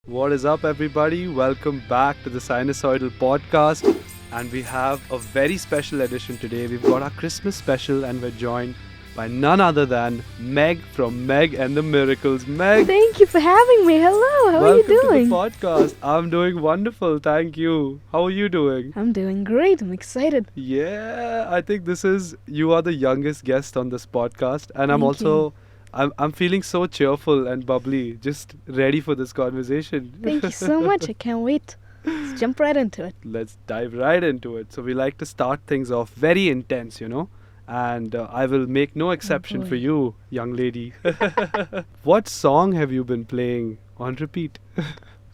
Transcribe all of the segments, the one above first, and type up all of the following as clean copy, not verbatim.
What is up, everybody? Welcome back to the Sinusoidal podcast. And we have a very special edition today. We've got our Christmas special, and we're joined by none other than Meg from Meg and the Miracles. Meg, Thank you for having me. Hello, how are you doing? welcome to the podcast. I'm doing wonderful, thank you. How are you doing? I'm doing great. I'm excited. Yeah, I think you are the youngest guest on this podcast, and I'm Thank also, I'm feeling so cheerful and bubbly, just ready for this conversation. Thank you so much. I can't wait. Let's jump right into it. Let's dive right into it. So we like to start things off very intense, and I will make no exception for boy. you, young lady. What song have you been playing on repeat?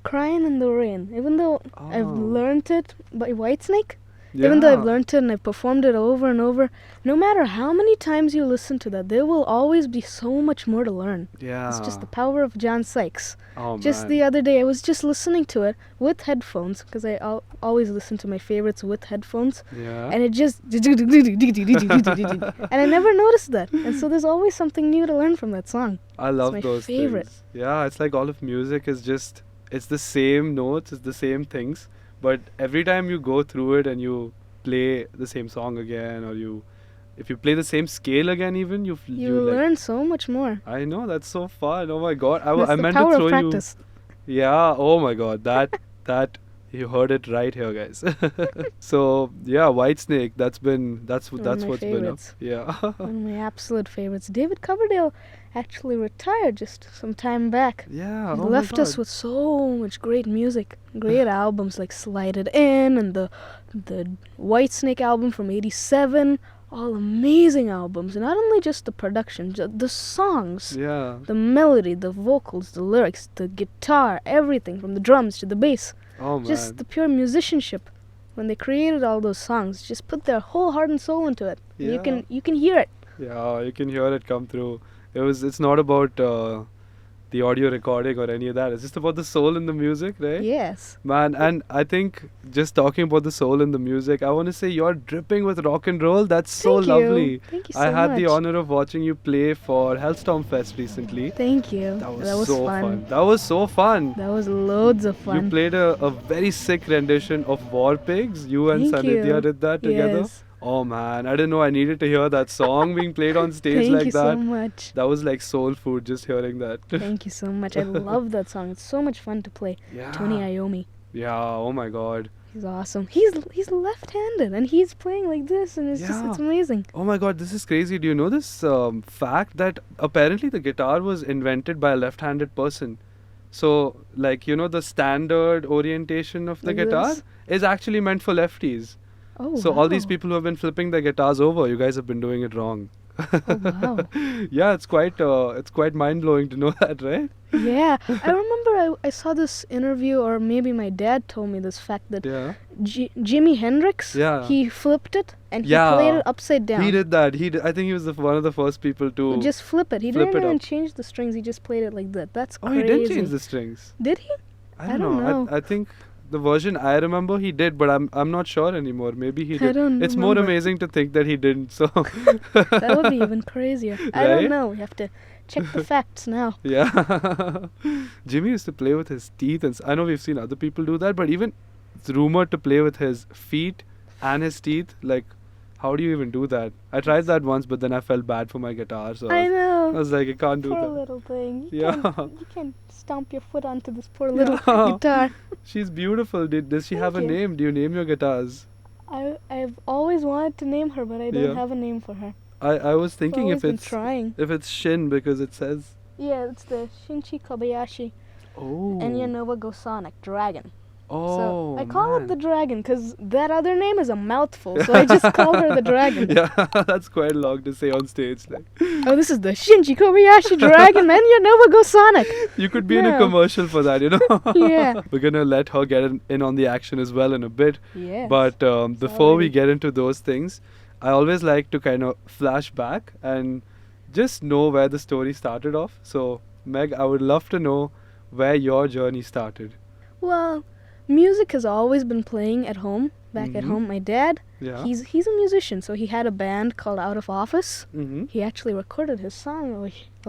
Crying in the Rain. Even though I've Oh. learned it by Whitesnake, even though I've learned it and I've performed it over and over, no matter how many times you listen to that, there will always be so much more to learn. Yeah. It's just the power of John Sykes. Oh, Just man. the other day, I was just listening to it with headphones, because I always listen to my favorites with headphones. Yeah. And it just and I never noticed that, and so there's always something new to learn from that song. I love my those favorite. things. Yeah, it's like all of music is just, it's the same notes, it's the same things, but every time you go through it and you play the same song again, or if you play the same scale again, even You like, learn so much more. I know, that's so fun. Oh my god, That's I the meant power to throw of practice. you. Yeah, oh my god, that you heard it right here, guys. So yeah, Whitesnake. That's One what's of my been up. favorites. Yeah. One of my absolute favorites. David Coverdale actually retired just some time back. Yeah. He Oh left my us god. with so much great music, great albums like Slide It In and the Whitesnake album from '87. All amazing albums, and not only just the production, the songs. Yeah. The melody, the vocals, the lyrics, the guitar, everything from the drums to the bass. Oh man. Just the pure musicianship. When they created all those songs, just put their whole heart and soul into it. And Yeah. you can hear it. Yeah, you can hear it come through. It's not about the audio recording or any of that. It's just about the soul in the music, right? Yes. Man, and I think just talking about the soul in the music, I want to say you're dripping with rock and roll. That's so Thank you. lovely. Thank you so I had much. the honor of watching you play for Hellstorm Fest recently. Thank you. That was so fun. That was so fun. That was loads of You fun. played a very sick rendition of War Pigs. You and Thank Sanidhya you. did that together. Yes. Oh man, I didn't know I needed to hear that song being played on stage Thank like you that. so much. That was like soul food just hearing that. Thank you so much. I love that song. It's so much fun to play. Yeah. Tony Iommi. Yeah, oh my god. He's awesome. He's left-handed and he's playing like this, and it's Yeah. it's amazing. Oh my god, this is crazy. Do you know this fact that apparently the guitar was invented by a left-handed person? So, like, the standard orientation of the Like guitar this? is actually meant for lefties. Oh, So all these wow. people who have been flipping their guitars over, you guys have been doing it wrong. Oh, wow. Yeah, it's quite mind-blowing to know that, right? Yeah, I remember I saw this interview, or maybe my dad told me this fact that Yeah. Jimi Hendrix, Yeah. he flipped it and he Yeah. played it upside down. He did that. I think he was one of the first people to. Just flip it. He flip didn't it even up. change the strings. He just played it like that. That's Oh, crazy. he did change the strings. Did he? I I don't know. I think the version I remember he did, but I'm not sure anymore. Maybe he I did. don't It's more remember. amazing to think that he didn't. So. That would be even crazier. I Right? don't know. We have to check the facts now. Yeah. Jimmy used to play with his teeth, and I know we've seen other people do that, but even it's rumored to play with his feet and his teeth. Like, how do you even do that? I tried that once, but then I felt bad for my guitar, so I I know. was like, I can't do Poor that. little thing. Yeah. You can stomp your foot onto this poor little Yeah. guitar. She's beautiful. Does she Thank have a you. name? Do you name your guitars? I've always wanted to name her, but I don't Yeah. have a name for her. I was thinking I've if been it's trying. Shin because it says. Yeah, it's the Shinchi Kobayashi Oh. Enya Nova Gosonic Dragon. Oh. So I call man. it the Dragon because that other name is a mouthful, so I just call her the Dragon. Yeah, that's quite long to say on stage. Like, Oh, this is the Shinji Kobayashi Dragon, Enya Nova Gosonic. you could be in a No. commercial for that, Yeah. We're gonna let her get in on the action as well in a bit. Yeah. But before we already- get into those things, I always like to kind of flash back and just know where the story started off. So, Meg, I would love to know where your journey started. Well, music has always been playing at home. Back at Mhm. home, my dad, Yeah. he's a musician, so he had a band called Out of Office. Mm-hmm. He actually recorded his song over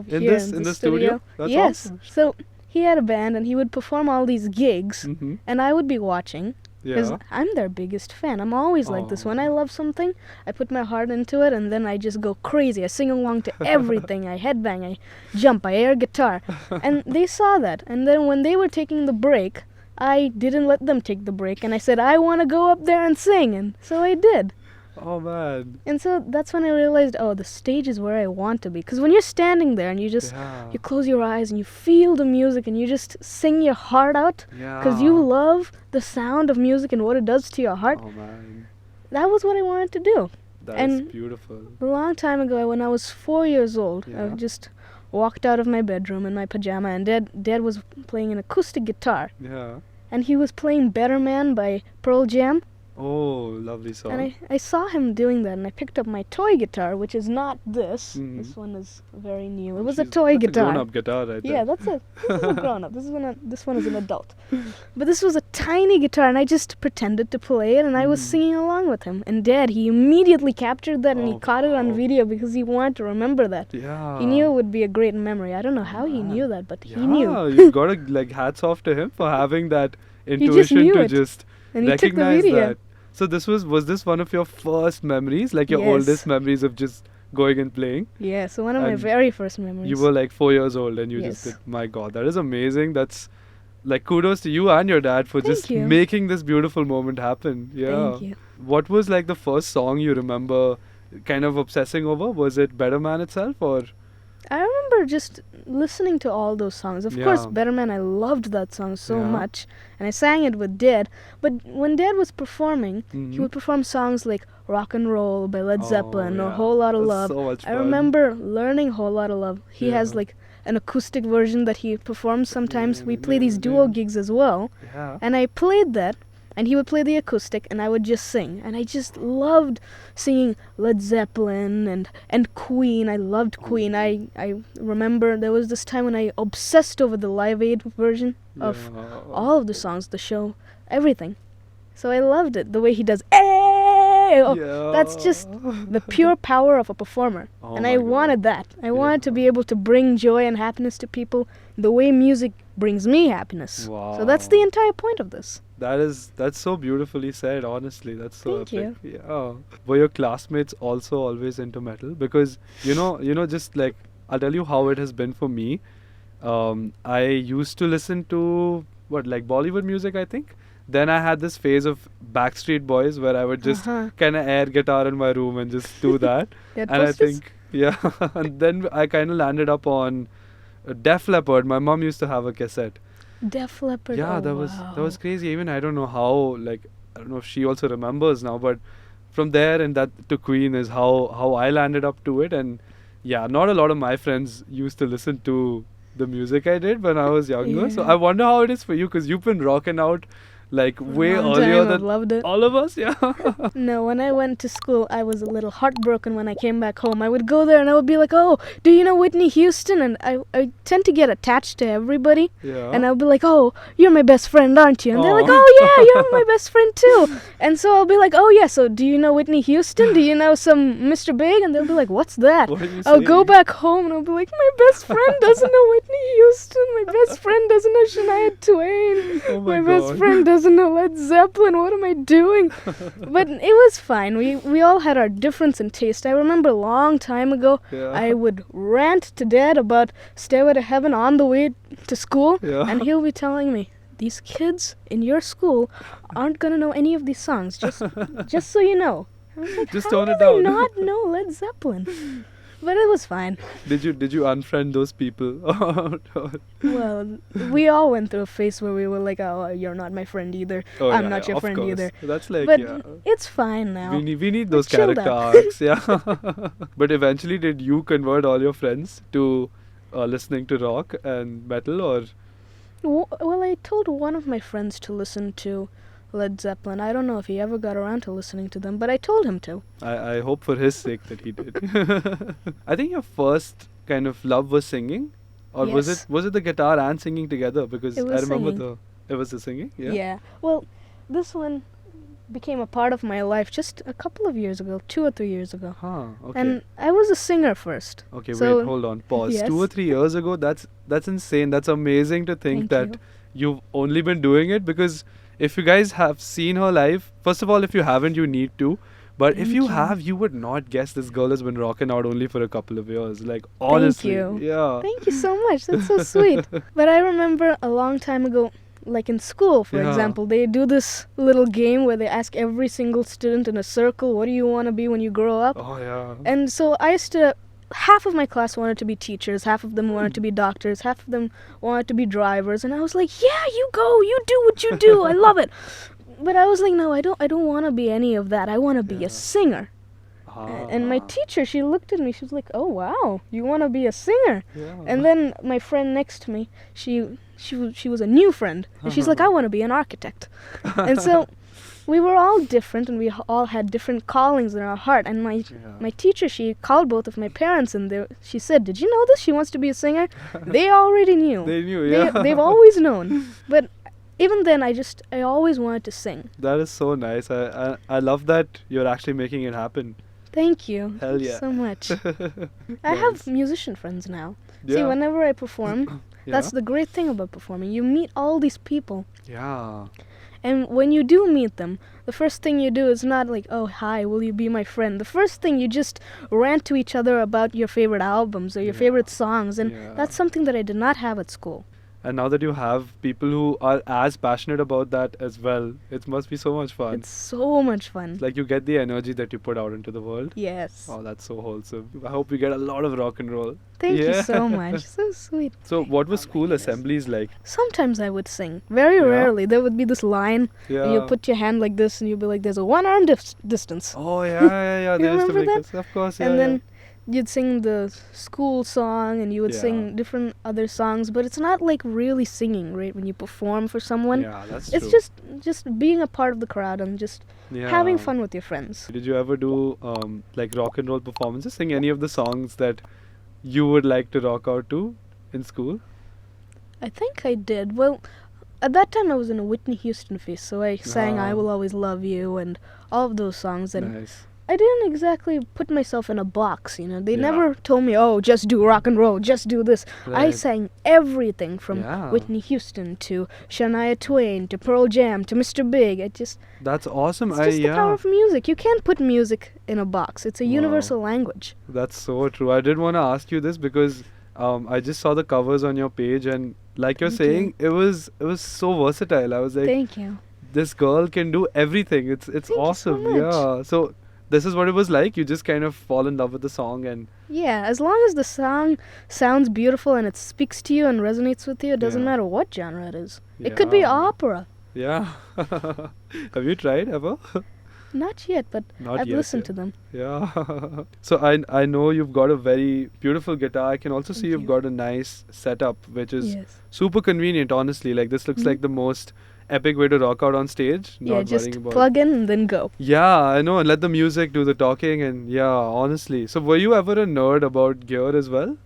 In here this- in in the the studio? That's Yes. awesome. So he had a band and he would perform all these gigs, Mm-hmm. and I would be watching. Because Yeah. I'm their biggest fan. I'm always like this. When I love something, I put my heart into it, and then I just go crazy. I sing along to everything. I headbang, I jump, I air guitar. And they saw that. And then when they were taking the break, I didn't let them take the break. And I said, I want to go up there and sing. And so I did. Oh man. And so that's when I realized, oh, the stage is where I want to be. Because when you're standing there and you just, Yeah. you close your eyes and you feel the music and you just sing your heart out, Yeah. because you love the sound of music and what it does to your heart, Oh man. that was what I wanted to do. That's And beautiful. A long time ago, when I was 4 years old, I Yeah. just walked out of my bedroom in my pajama, and Dad was playing an acoustic guitar. Yeah. And he was playing Better Man by Pearl Jam. Oh, lovely song. And I saw him doing that, and I picked up my toy guitar, which is not this. Mhm. This one is very new. It was a She's- toy that's guitar. A grown-up guitar, right Yeah, there. this is a grown up. This one is an adult. But this was a tiny guitar, and I just pretended to play it, and I was Mm. singing along with him. And Dad, he immediately captured that, and he Oh, caught it on wow. video because he wanted to remember that. Yeah. He knew it would be a great memory. I don't know how he Man. knew that, but Yeah, he knew. you gotta like hats off to him for having that just intuition knew to it. just And he took the recognize video. that. So this was this one of your first memories, like your Yes. oldest memories of just going and playing? Yeah, so one of my And very first memories. You were like 4 years old and you just Yes. did. My God, that is amazing. That's like kudos to you and your dad for Thank just you. making this beautiful moment happen. Yeah. Thank you. What was like the first song you remember kind of obsessing over? Was it Better Man itself or? I remember just listening to all those songs. Of course, Yeah. Better Man, I loved that song so Yeah. much. And I sang it with Dad. But when Dad was performing, he Mhm. would perform songs like Rock and Roll by Led Oh, Zeppelin or yeah. Whole Lotta That's Love. so much I fun. remember learning Whole Lotta Love. He has Yeah. like an acoustic version that he performs sometimes. Yeah, We play these duo yeah. gigs as well. Yeah. And I played that, and he would play the acoustic, and I would just sing. And I just loved singing Led Zeppelin and Queen. I loved Queen. I remember there was this time when I obsessed over the Live Aid version of Yeah. all of the songs, the show, everything. So I loved it. The way he does, "Ay!" Oh, that's just the pure power of a performer. Oh And I my God. wanted that. I wanted to Yeah. be able to bring joy and happiness to people the way music brings me happiness. So that's the Wow. entire point of this. That's so beautifully said, honestly. That's so Thank epic. Yeah. Were your classmates also always into metal? Because just like I'll tell you how it has been for me. I used to listen to like Bollywood music, I think. Then I had this phase of Backstreet Boys where I would just Uh-huh. kind of air guitar in my room and just do that. That And I was just- think, yeah. And then I kind of landed up on Def Leppard. My mom used to have a cassette. Def Leppard. Yeah, oh, that was wow. crazy. Even I don't know how, like, I don't know if she also remembers now, but from there and that to Queen is how I landed up to it. And yeah, not a lot of my friends used to listen to the music I did when I was younger. So Yeah. I wonder how it is for you, because you've been rocking out like way Long earlier time, I've than loved it. all of us. Yeah. No, when I went to school, I was a little heartbroken when I came back home. I would go there and I would be like, "Oh, do you know Whitney Houston?" And I tend to get attached to everybody. Yeah. And I'll be like, "Oh, you're my best friend, aren't you?" And they're like, Aw. "Oh yeah, you're my best friend too." And so I'll be like, "Oh yeah, so do you know Whitney Houston? Do you know some Mr. Big?" And they'll be like, "What's that?" What are you I'll go saying? back home and I'll be like, "My best friend doesn't know Whitney Houston. My best friend doesn't know Shania Twain. Oh my best God. friend doesn't know Led Zeppelin. What am I doing?" But it was fine. We all had our difference in taste. I remember a long time ago, Yeah. I would rant to Dad about Stairway to Heaven on the way to school, Yeah. and he'll be telling me, "These kids in your school aren't gonna know any of these songs. Just so you know." I was like, Just "How tone do it they down." not know Led Zeppelin?" But it was fine. Did you unfriend those people? Well, we all went through a phase where we were like, "Oh, you're not my friend either. Oh, I'm yeah, not yeah, your of friend course. either." That's like, But yeah. it's fine now. We need those chilled character out. arcs, yeah. But eventually, did you convert all your friends to listening to rock and metal, or? Well, I told one of my friends to listen to Led Zeppelin. I don't know if he ever got around to listening to them, but I told him to. I hope for his sake that he did. I think your first kind of love was singing, or Yes. was it the guitar and singing together? Because It I was remember singing. it was the singing. Yeah. Well, this one, became a part of my life just a couple of years ago, 2 or 3 years ago. Huh, okay. And I was a singer first. Okay, so wait, hold on. Pause. yes. 2 or 3 years ago, that's insane. That's amazing to think Thank that you've only been doing it because if you guys have seen her live, first of all, if you haven't, you need to. But if Thank you you. have, you would not guess this girl has been rocking out only for a couple of years. Like, honestly. you. Yeah. Thank you so much. That's so sweet. But I remember a long time ago, like in school, for Yeah. example, they do this little game where they ask every single student in a circle, what do you want to be when you grow up? Oh, yeah. And so I used to, half of my class wanted to be teachers, half of them wanted to be doctors, half of them wanted to be drivers. And I was like, yeah, you go, you do what you do. I love it. But I was like, no, I don't want to be any of that. I want to be Yeah. a singer. And my Ah, teacher, she looked at me. She was like, "Oh wow, you want to be a singer?" yeah. And then my friend next to me, she was a new friend, and she's like, "I want to be an architect." And so we were all different, and we all had different callings in our heart. And my teacher, she called both of my parents, and she said, "Did you know this? She wants to be a singer." They already knew. They knew, yeah. They've always known. But even then, I always wanted to sing. That is so nice. I love that you're actually making it happen. Thank you. Hell Thank you yeah. so much. I Nice. have musician friends now. See, Yeah. whenever I perform, that's Yeah. the great thing about performing. You meet all these people. Yeah. And when you do meet them, the first thing you do is not like, oh, hi, will you be my friend? The first thing, you just rant to each other about your favorite albums or your Yeah. favorite songs. And Yeah. that's something that I did not have at school. And now that you have people who are as passionate about that as well, it must be so much fun. It's so much fun. It's like you get the energy that you put out into the world. Yes. Oh, that's so wholesome. I hope you get a lot of rock and roll. Thank you Yeah. so much. So sweet. So, what were school assemblies like? Sometimes I would sing. Very Yeah? rarely. There would be this line, Yeah. and you put your hand like this, and you'd be like, there's a 1 arm distance. Oh, yeah. You They used to remember make that? us. Of course, yeah. And then you'd sing the school song, and you would Yeah. sing different other songs, but it's not like really singing, right? When you perform for someone, Yeah, that's it's true. just being a part of the crowd and just Yeah. having fun with your friends. Did you ever do like rock and roll performances? Sing any of the songs that you would like to rock out to in school? I think I did. Well, at that time I was in a Whitney Houston phase, so I sang "I Will Always Love You" and all of those songs, and Nice. I didn't exactly put myself in a box, you know. They Yeah. never told me, oh, just do rock and roll, just do this. I Right. sang everything from Yeah. Whitney Houston to Shania Twain to Pearl Jam to Mr. Big. That's awesome. It's just the power of music. You can't put music in a box. It's a Wow. universal language. That's so true. I did want to ask you this because I just saw the covers on your page, and like you're Thank you. saying, it was so versatile. I was like, Thank you. this girl can do everything. It's Thank you so awesome. much. Yeah. So this is what it was like. You just kind of fall in love with the song, and Yeah, as long as the song sounds beautiful and it speaks to you and resonates with you, it doesn't Yeah. matter what genre it is. It could be Yeah. opera. yeah. Have you tried ever? Not yet, but Not I've yet, listened yeah. to them. Yeah. So I know you've got a very beautiful guitar. I can also see Thank you've you. got a nice setup, which is Yes. super convenient. Honestly, like this looks Mhm. like the most epic way to rock out on stage. Yeah, Not just worrying about. plug in and then go. Yeah, I know, and let the music do the talking, and yeah, honestly. So were you ever a nerd about gear as well?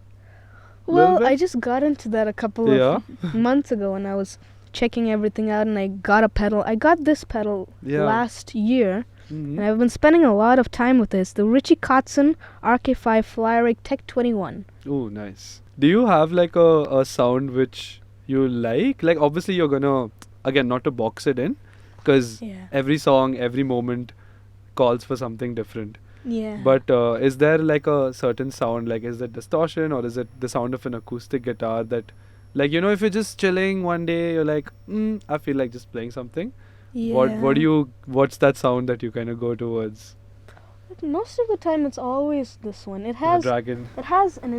Well, bit? I just got into that a couple Yeah. of months ago when I was checking everything out, and I got a pedal. I got this pedal Yeah. last year, Mhm. and I've been spending a lot of time with this. The Richie Kotzen RK5 Flyrig Tech 21. Oh, nice. Do you have like a sound which you like? Like obviously you're gonna, again, not to box it in, because Yeah. every song, every moment calls for something different. Yeah. But is there like a certain sound, like is it distortion or is it the sound of an acoustic guitar that, like, you know, if you're just chilling one day, you're like, I feel like just playing something. yeah. What's that sound that you kind of go towards? Most of the time, it's always this one. It has Dragon. an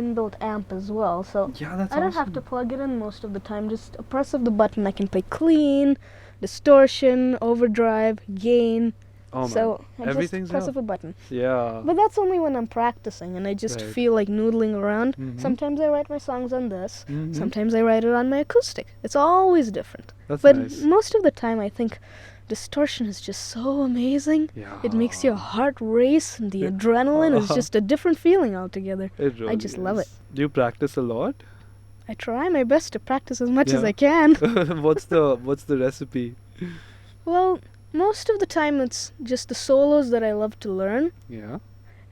inbuilt amp as well, so Yeah, that's I don't awesome. have to plug it in most of the time. Just a press of the button, I can play clean, distortion, overdrive, gain. Oh, so I everything's just press up. of a button. Yeah. But that's only when I'm practicing and I just Right. feel like noodling around. Mhm. Sometimes I write my songs on this. Mhm. Sometimes I write it on my acoustic. It's always different. That's But nice. most of the time, I think distortion is just so amazing. Yeah. It makes your heart race, and the Yeah. adrenaline is just a different feeling altogether. It really just love it. is. Do you practice a lot? I try my best to practice as much as Yeah. I can. what's the recipe? Well, most of the time it's just the solos that I love to learn, Yeah.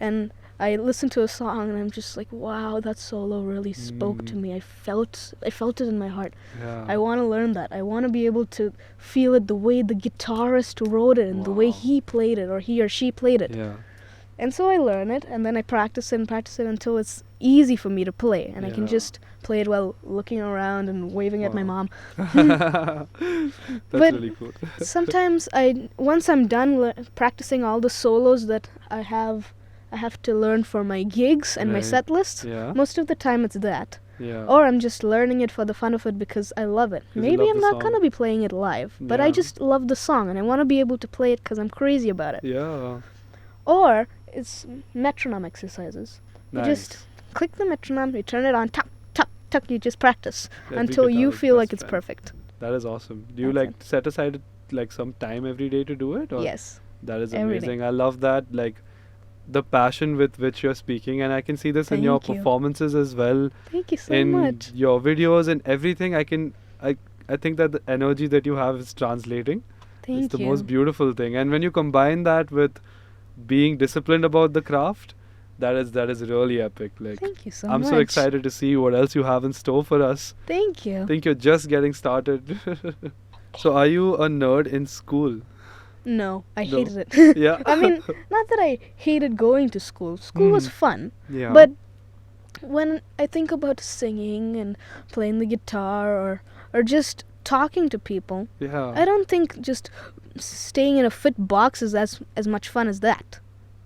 and I listen to a song and I'm just like, wow, that solo really spoke to me. I felt it in my heart. Yeah. I want to learn that. I want to be able to feel it the way the guitarist wrote it and the way Wow. he played it or he or she played it. Yeah. And so I learn it, and then I practice it until it's easy for me to play, and I can Yeah. just play it while looking around and waving at my Wow. mom. That's But really cool. Sometimes once I'm done practicing all the solos that I have to learn for my gigs and my Right. set lists. Yeah. Most of the time it's that. Yeah. Or I'm just learning it for the fun of it because I love it. 'Cause you Maybe love I'm the not song. going to be playing it live, but I Yeah. just love the song and I want to be able to play it because I'm crazy about it. Yeah. Or it's metronome exercises. You Nice. just click the metronome, you turn it on, tuck, tuck, tuck, you just practice Every until you guitarist's feel best like it's friend. perfect. That is awesome. Do you That's like set aside like some time every day to do it? Or Yes. That is every day. amazing. I love that, like the passion with which you're speaking, and I can see this in your Thank you. performances as well, Thank you so in much. your videos and everything. I think that the energy that you have is translating. Thank It's the you. most beautiful thing. And when you combine that with being disciplined about the craft, that is really epic. Like Thank you so I'm much. so excited to see what else you have in store for us. Thank you. I think you're just getting started. So are you a nerd in school? No, I No. hated it. Yeah. I mean, not that I hated going to school. School was Mhm. fun. Yeah. But when I think about singing and playing the guitar or just talking to people, yeah. I don't think just staying in a fit box is as much fun as that.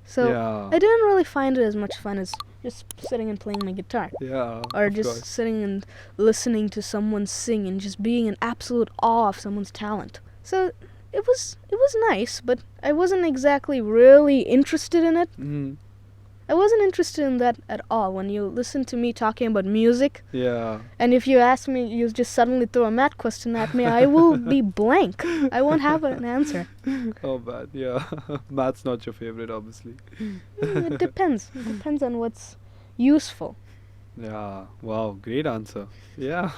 So yeah. I didn't really find it as much fun as just sitting and playing my guitar. Yeah. Or of just course. sitting and listening to someone sing and just being in absolute awe of someone's talent. So it was nice, but I wasn't exactly really interested in it. Mhm. I wasn't interested in that at all. When you listen to me talking about music, Yeah. and if you ask me, you just suddenly throw a math question at me, I will be blank. I won't have an answer. Oh, bad. Yeah. Math's not your favorite, obviously. It depends. It depends on what's useful. Yeah. Wow. Great answer. Yeah.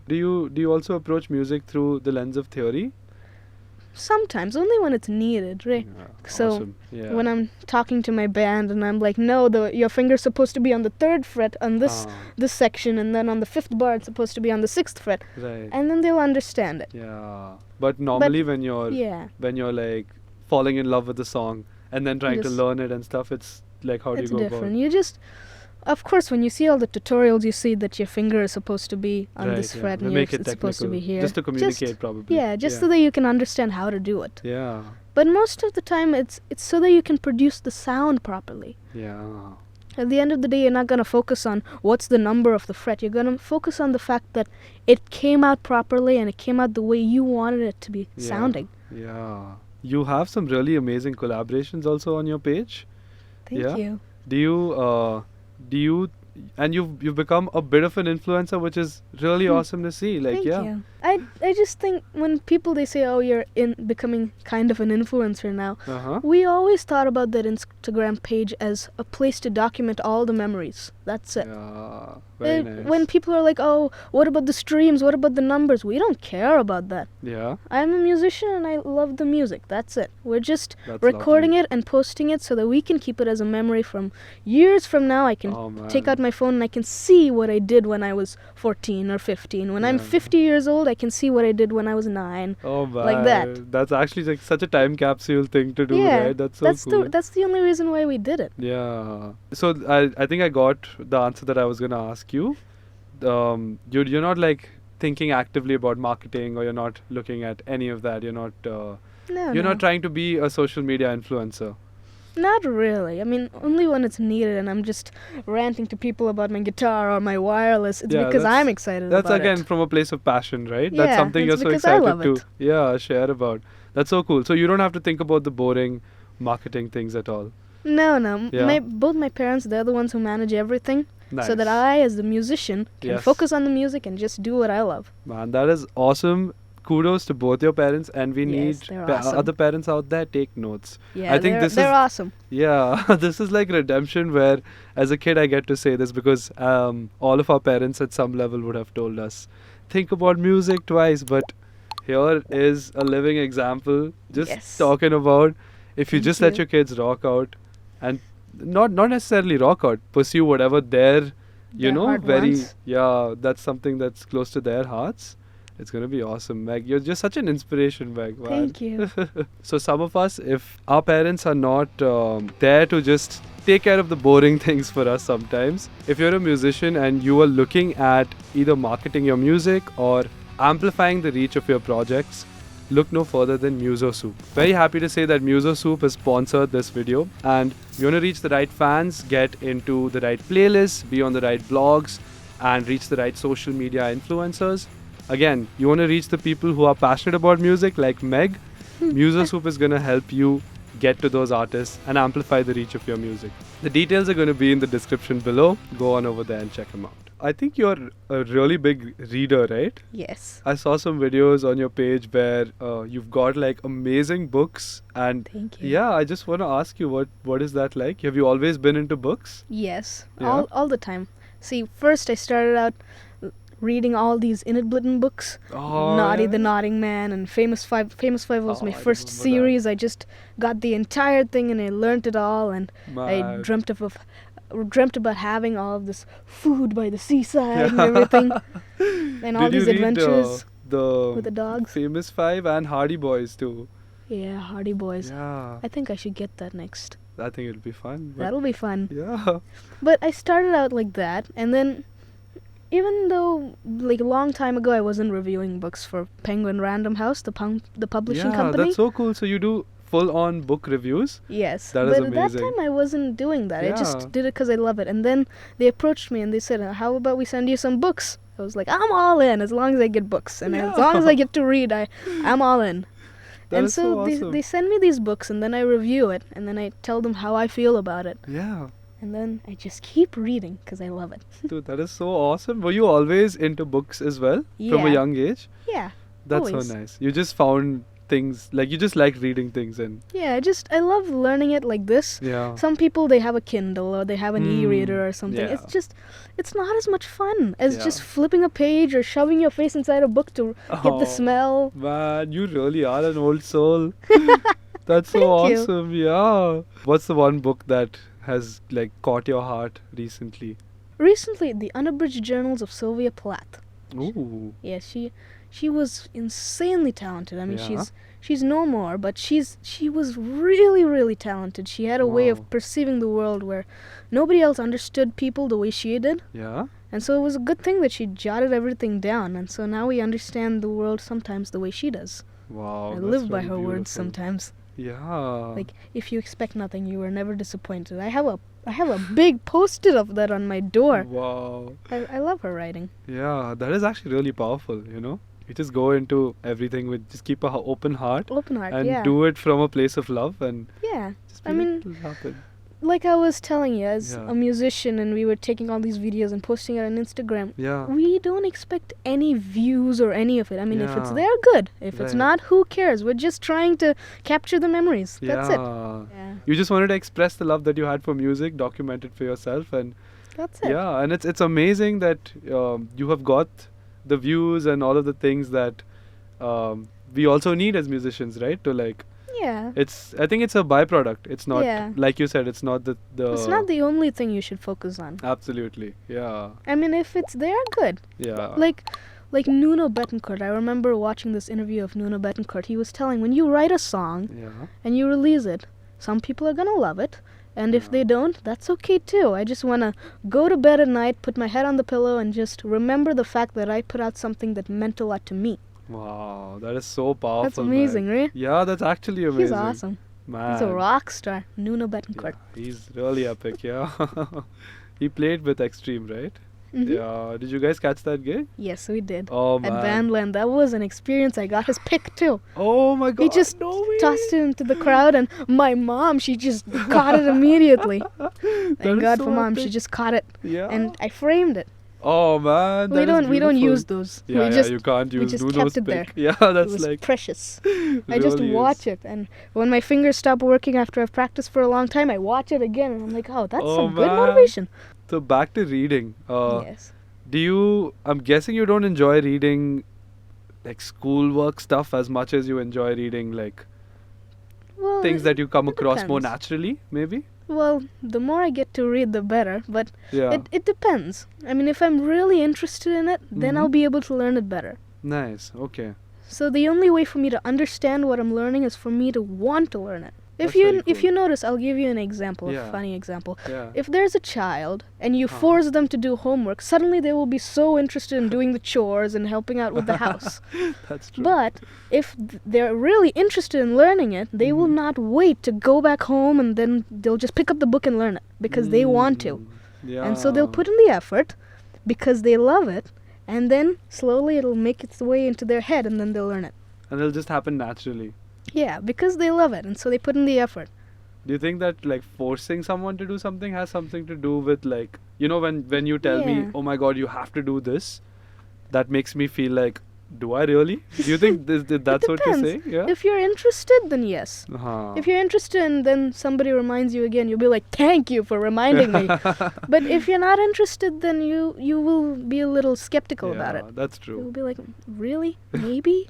Do you also approach music through the lens of theory? Sometimes, only when it's needed, right? Yeah. So, awesome. Yeah. When I'm talking to my band and I'm like, no, your finger's supposed to be on the 3rd fret on this section, and then on the 5th bar it's supposed to be on the 6th fret, Right. and then they'll understand it. Yeah. But normally when you're Yeah, like falling in love with the song and then trying to Just- learn it and stuff, it's like how do you it's go different. about? You just, of course, when you see all the tutorials, you see that your finger is supposed to be on Right, this yeah. fret They and make it it's supposed to be technical, here. just to communicate probably. Yeah, just so that you can understand how to do it. Yeah. But most of the time, it's so that you can produce the sound properly. Yeah. At the end of the day, you're not going to focus on what's the number of the fret. You're going to focus on the fact that it came out properly and it came out the way you wanted it to be Yeah. sounding. Yeah. You have some really amazing collaborations also on your page. Thank Yeah. you. Do you and you've become a bit of an influencer, which is really awesome to see. Like, Thank yeah. you. I just think when people they say, oh, you're becoming kind of an influencer now, Uh-huh. we always thought about that Instagram page as a place to document all the memories. That's it. Yeah. Very nice. When people are like, oh, what about the streams? What about the numbers? We don't care about that. Yeah. I'm a musician and I love the music. That's it. We're just That's recording lovely. it and posting it so that we can keep it as a memory from years from now. I can Oh, man. take out my phone and I can see what I did when I was 14 or 15. When I'm Yeah. 50 years old, I can see what I did when I was 9. Oh, man. like that. That's actually like such a time capsule thing to do, Yeah, right? That's so cool. that's the only reason why we did it. Yeah. So I think I got the answer that I was gonna ask you. You're not like thinking actively about marketing, or you're not looking at any of that. You're not No. trying to be a social media influencer. Not really. I mean, only when it's needed and I'm just ranting to people about my guitar or my wireless. It's Yeah, because that's- I'm excited That's about again it. from a place of passion, right? Yeah, That's something you're it's so because I excited love to it. share about. That's so cool. So you don't have to think about the boring marketing things at all. No. Yeah. Both my parents, they're the ones who manage everything. Nice. So that I, as the musician, can Yes. focus on the music and just do what I love. Man, that is awesome. Kudos to both your parents, and we Yes, need they're awesome. other parents out there take notes. Yeah, I think they're awesome. Yeah, this is like redemption where as a kid I get to say this because all of our parents at some level would have told us, think about music twice, but here is a living example. Just Yes. talking about if you Thank just let you. your kids rock out and not necessarily rock out, pursue whatever their Their heart wants. that's something that's close to their hearts. It's gonna be awesome, Meg. You're just such an inspiration, Meg. Man. Thank you. So some of us, if our parents are not there to just take care of the boring things for us sometimes, if you're a musician and you are looking at either marketing your music or amplifying the reach of your projects, look no further than Muso Soup. Very happy to say that Muso Soup has sponsored this video, and you want to reach the right fans, get into the right playlists, be on the right blogs, and reach the right social media influencers. Again, you want to reach the people who are passionate about music like Meg. Muso Soup is going to help you get to those artists and amplify the reach of your music. The details are going to be in the description below. Go on over there and check them out. I think you're a really big reader, right? Yes. I saw some videos on your page where you've got like amazing books, and Thank you. yeah, I just want to ask you what is that like? Have you always been into books? Yes. Yeah. All the time. See, first I started out reading all these Enid Blyton books. Oh, Naughty yeah. the Nodding Man and Famous Five. Famous Five was Oh, my I first remember that. series. I just got the entire thing and I learnt it all, and I Mad. dreamt about having all of this food by the seaside and everything, and all Did you these read, adventures the with the dogs. Famous Five and Hardy Boys too. Yeah, Hardy Boys. Yeah, I think I should get that next. I think it'll be fun. But That'll be fun. yeah. But I started out like that, and then even though like a long time ago I wasn't reviewing books for Penguin Random House, the publishing Yeah, company. that's so cool. So you do full-on book reviews? Yes, That is but at that amazing. time I wasn't doing that. I Yeah. just did it because I love it. And then they approached me and they said, "How about we send you some books?" I was like, "I'm all in as long as I get books, and as long as I get to read, I'm all in." That and is so so awesome. they send me these books, and then I review it, and then I tell them how I feel about it, Yeah, and then I just keep reading because I love it. dude, that is so awesome. Were you always into books as well from a Yeah. young age? Yeah, That's always. so nice. You just found things like you just like reading things, and Yeah, I love learning it like this. yeah. Some people, they have a Kindle or they have an e-reader or something. yeah. It's not as much fun as Yeah. just flipping a page or shoving your face inside a book to get Oh, the smell. Man, you really are an old soul. That's so Thank you. awesome. Yeah. What's the one book that has like caught your heart recently? Recently, the Unabridged Journals of Sylvia Plath. Ooh. Yeah, she was insanely talented. I mean, Yeah. she's no more, but she was really, really talented. She had a way Wow. of perceiving the world where nobody else understood people the way she did. Yeah. And so it was a good thing that she jotted everything down, and so now we understand the world sometimes the way she does. Wow. I that's live by really her words beautiful. sometimes. Yeah. Like, if you expect nothing, you are never disappointed. I have a big post-it of that on my door. Wow. I love her writing. Yeah, that is actually really powerful, you know? You just go into everything with just keep a open heart Open heart, and yeah. do it from a place of love and Yeah. just I feel mean, it'll happen. like I was telling you, as Yeah. a musician, and we were taking all these videos and posting it on Instagram, Yeah. we don't expect any views or any of it. I mean, if it's Yeah. there, good. If it's Right. not, who cares? We're just trying to capture the memories. That's it. Yeah. Yeah. You just wanted to express the love that you had for music, document it for yourself, and That's it. yeah, and it's amazing that you have got the views and all of the things that we also need as musicians, right? To like, Yeah. I think it's a byproduct. It's not Yeah. like you said. It's not the. It's not the only thing you should focus on. Absolutely. Yeah. I mean, if it's there, good. Yeah. Like Nuno Betancourt. I remember watching this interview of Nuno Betancourt. He was telling, when you write a song Yeah. and you release it, some people are gonna love it, and if Yeah. they don't, that's okay too. I just wanna go to bed at night, put my head on the pillow, and just remember the fact that I put out something that meant a lot to me. Wow, that is so powerful. That's amazing, man. right? Yeah, that's actually amazing. He's awesome. Man. He's a rock star, Nuno Betancourt. Yeah, he's really epic. Yeah. He played with Extreme, right? Mhm. Yeah. Did you guys catch that gig? Yes, we did. Oh At man. Bandland, that was an experience. I got his pick too. Oh my god. He just no way. tossed it into the crowd, and my mom, she just caught it immediately. That Thank is God so for mom, she epic. just caught it, Yeah. and I framed it. Oh man. We that is don't beautiful. use those. Yeah, we just you can't use just Nuno's kept it there. pick. Yeah, it that's was like precious. I just really watch is. it, and when my fingers stop working after I've practiced for a long time, I watch it again, and I'm like, oh, that's Oh, some good man. motivation. So back to reading. Yes. I'm guessing you don't enjoy reading like schoolwork stuff as much as you enjoy reading like Well, things that you come it across more depends. naturally, maybe? Well, the more I get to read, the better. But Yeah. it depends. I mean, if I'm really interested in it, then I'll Mhm. be able to learn it better. Nice. Okay. So the only way for me to understand what I'm learning is for me to want to learn it. That's If you very if cool. you notice, I'll give you an example, Yeah. a funny example. Yeah. If there's a child and you Uh-huh. force them to do homework, suddenly they will be so interested in doing the chores and helping out with the house. That's true. But if they're really interested in learning it, they will Mhm. not wait to go back home and then they'll just pick up the book and learn it because they want to. Mm, Yeah. And so they'll put in the effort because they love it, and then slowly it'll make its way into their head and then they'll learn it. And it'll just happen naturally. Yeah, because they love it and so they put in the effort. Do you think that like forcing someone to do something has something to do with like, you know, when you tell me, Yeah. oh my god, you have to do this, that makes me feel like, do I really? Do you think that's what you're depends. saying? Yeah. If you're interested, then yes. Uh-huh. If you're interested and then somebody reminds you again, you'll be like, thank you for reminding me. But if you're not interested, then you will be a little skeptical about it. Yeah, that's You'll true. be like, really? Maybe?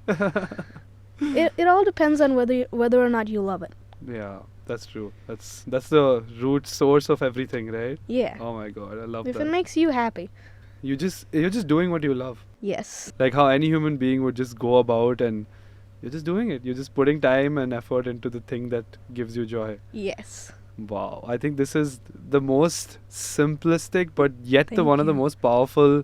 It all depends on whether or not you love it. Yeah, that's true. That's the root source of everything, right? Yeah. Oh my god, I love If that. it makes you happy. You're just doing what you love. Yes. Like how any human being would just go about and you're just doing it. You're just putting time and effort into the thing that gives you joy. Yes. Wow, I think this is the most simplistic but yet the Thank one of the you. most powerful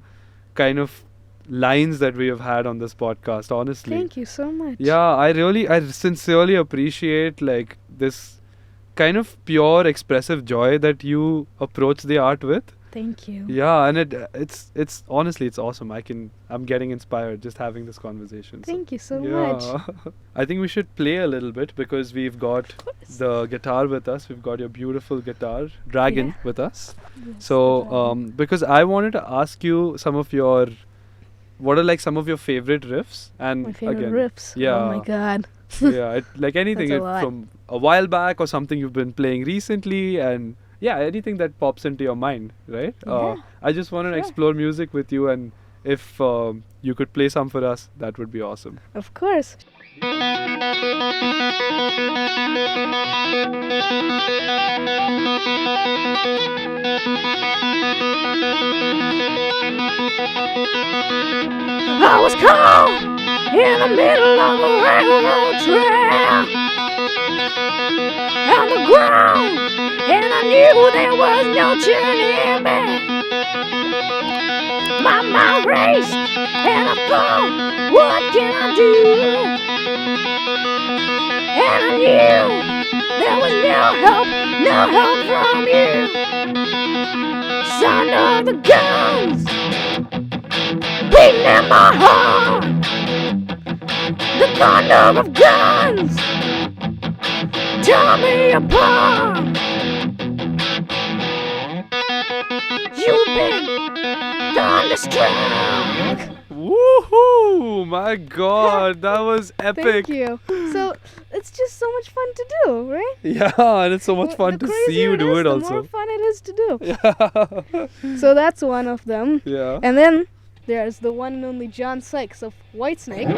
kind of lines that we have had on this podcast, honestly. Thank you so much. Yeah, I sincerely appreciate like this kind of pure expressive joy that you approach the art with. Thank you. Yeah, and it's honestly it's awesome. I'm getting inspired just having this conversation. So, Thank you so much. yeah. I think we should play a little bit because we've got the guitar with us. We've got your beautiful guitar, Dragon, Yeah. with us. Yes, So, Dragon. because I wanted to ask you what are like some of your favorite riffs? And My favorite again, riffs. Yeah. Oh my god. yeah, like anything That's a lot. from a while back or something you've been playing recently, and yeah, anything that pops into your mind, right? Yeah, I just want to sure. explore music with you, and if you could play some for us, that would be awesome. Of course. I was caught in the middle of a railroad track on the ground, and I knew there was no turning back. My mind raced, and I thought, what can I do? And I knew there was no help from you. Sound of the guns beating in my heart. The thunder of guns tear me apart. You've been thunderstruck. Woohoo! My God, that was epic. Thank you. So it's just so much fun to do, right? Yeah, and it's so much The fun to see crazier you do is, it the also. more fun it is to do. Yeah. So that's one of them. Yeah. And then there's the one and only John Sykes of Whitesnake.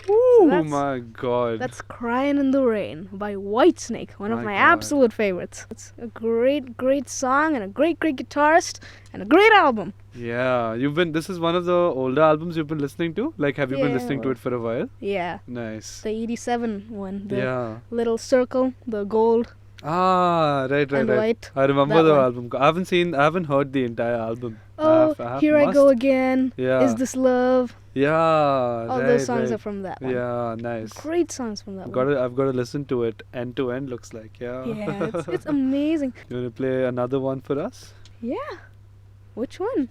Oh that's- my God. That's Crying in the Rain by Whitesnake, one of My my God. absolute favorites. It's a great, great song and a great, great guitarist and a great album. Yeah, this is one of the older albums you've been listening to? Like, have you been Yeah. listening to it for a while? Yeah, Nice. the 87 one, the Yeah. little circle, the gold Ah, right. and white. I remember That the one. album. I haven't heard the entire album. Oh, I have Here I Go must. Again, Yeah. Is This Love? Yeah, All right, those songs right. are from that one. Yeah, nice. Great songs from that one. I've got to listen to it end to end. Looks like yeah. Yeah, it's amazing. You wanna play another one for us? Yeah. Which one?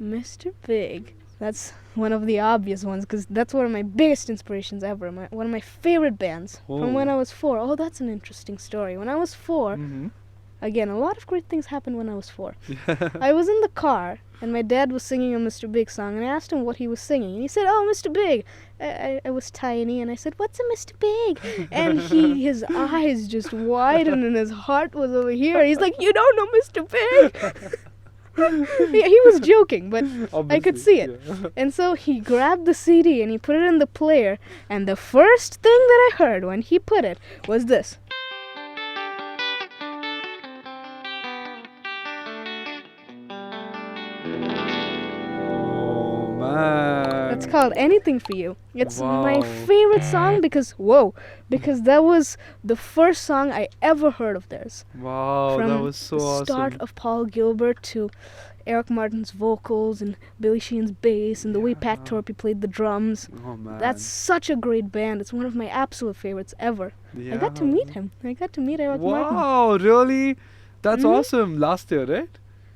Mr. Big. That's one of the obvious ones because that's one of my biggest inspirations ever. One of my favorite bands from when I was 4. Oh, that's an interesting story. When I was 4, again, a lot of great things happened when I was 4. I was in the car and my dad was singing a Mr. Big song and I asked him what he was singing and he said, "Oh, Mr. Big." I was tiny and I said, "What's a Mr. Big?" And his eyes just widened and his heart was over here. He's like, "You don't know Mr. Big." He was joking, but Obviously, I could see it. Yeah. And so he grabbed the CD and he put it in the player, and the first thing that I heard when he put it was this. Oh man. That's called Anything for You. It's my Wow. favorite song because that was the first song I ever heard of theirs. Wow, From that was so the start awesome. of Paul Gilbert to Eric Martin's vocals and Billy Sheehan's bass and the way Pat Torpey played the drums. Oh man. That's such a great band. It's one of my absolute favorites ever. I got to meet him. I got to meet Eric Martin. Wow, really? That's Mhm. awesome. Last year, right?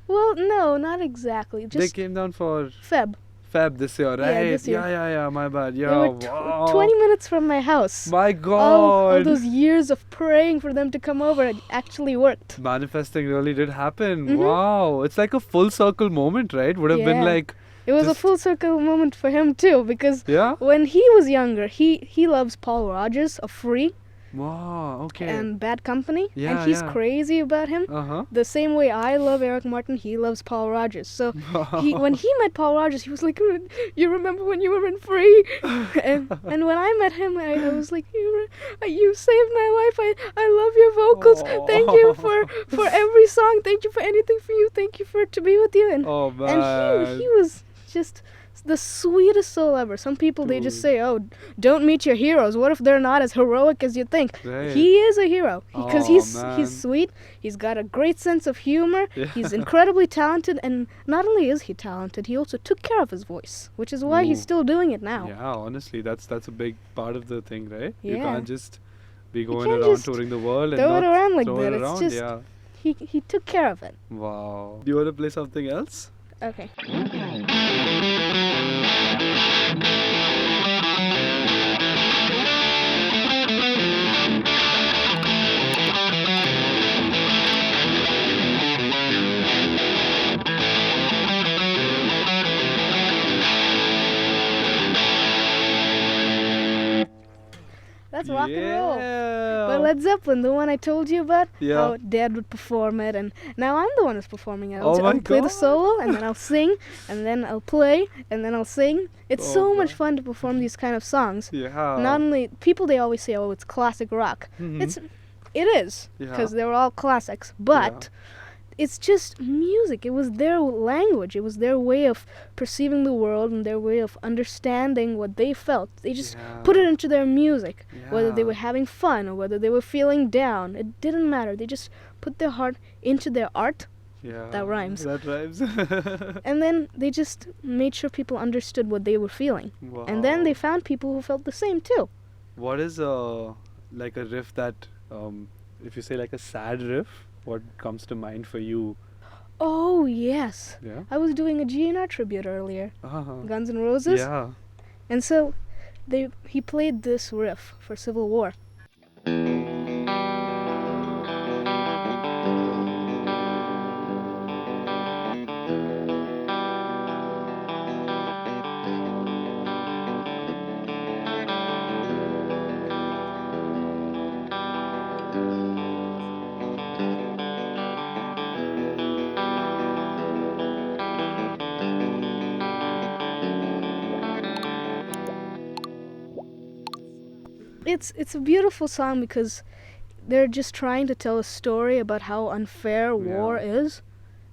Well, no, not exactly. They Just came down for Feb. Feb this year, Yeah, right? this year. Yeah, my bad. They Yeah, were wow. 20 minutes from my house. My All God. those years of praying for them to come over, it actually worked. Manifesting really did happen. Mhm. Wow. It's like a full circle moment, right? Would have been Yeah. like, It was a Just- full circle moment for him too, because yeah? when he was younger, he loves Paul Rogers of Free Wow, okay. and Bad Company, Yeah, and he's yeah. crazy about him. Uh-huh. The same way I love Eric Martin, he loves Paul Rogers. So when he met Paul Rogers, he was like, "You remember when you were in Free?" and when I met him, I was like, "You saved my life. I love your vocals. Thank you for every song. Thank you for anything for you. Thank you for to be with you." Oh, man. And he was just the sweetest soul ever. Some people, they just Dude. say, "Oh, don't meet your heroes. What if they're not as heroic as you think?" Right. He is a hero because Oh, he's man. sweet. He's got a great sense of humor. Yeah. He's incredibly talented, and not only is he talented, he also took care of his voice, which is why he's Ooh. still doing it now. Yeah, honestly, that's a big part of the thing, right? You Yeah. can't just be going can't around just touring the world and throw it not around like throw that. it It's around. just- Yeah. He took care of it. Wow. Do you want to play something else? Okay. That's rock and roll. Yeah. But Led Zeppelin, the one I told you about, Yeah. how Dad would perform it, and now I'm the one who's performing it. Oh my I'll play the God. solo, and then I'll sing, and then I'll play, and then I'll sing. It's Oh so much my. fun to perform these kind of songs. Yeah. Not only people, they always say, "Oh, it's classic rock." Mhm. It is Yeah. because they were all classics, but it's just music. It was their language. It was their way of perceiving the world and their way of understanding what they felt. They just put it into their music. Whether they Yeah. were having fun or whether they were feeling down, it didn't matter. They just put their heart into their art, Yeah. that rhymes. That rhymes. and then they just made sure people understood what they were feeling. And then they Wow. found people who felt the same too. What is like a riff that if you say like a sad riff, what comes to mind for you? Oh, yes. Yeah. I was doing a GNR tribute earlier, Uh-huh. Guns N' Roses. Yeah. And so he played this riff for Civil War. It's a beautiful song because they're just trying to tell a story about how unfair war is,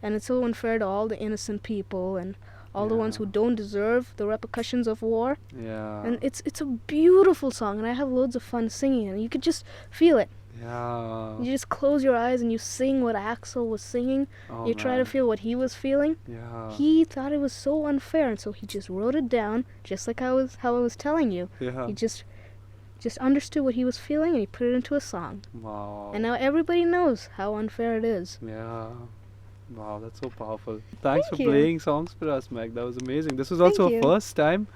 and it's so unfair to all the innocent people and all the ones who Yeah. don't deserve the repercussions of war. Yeah. And it's a beautiful song, and I have loads of fun singing it. You could just feel it. Yeah. You just close your eyes and you sing what Axl was singing. Oh, You try to man. feel what he was feeling. Yeah. He thought it was so unfair, and so he just wrote it down, just like how I was telling you. Yeah. He just understood what he was feeling, and he put it into a song. Wow. And now everybody knows how unfair it is. Yeah. Wow, that's so powerful. Thanks Thank for you. playing songs for us, Meg. That was amazing. This was also Thank a you. first time,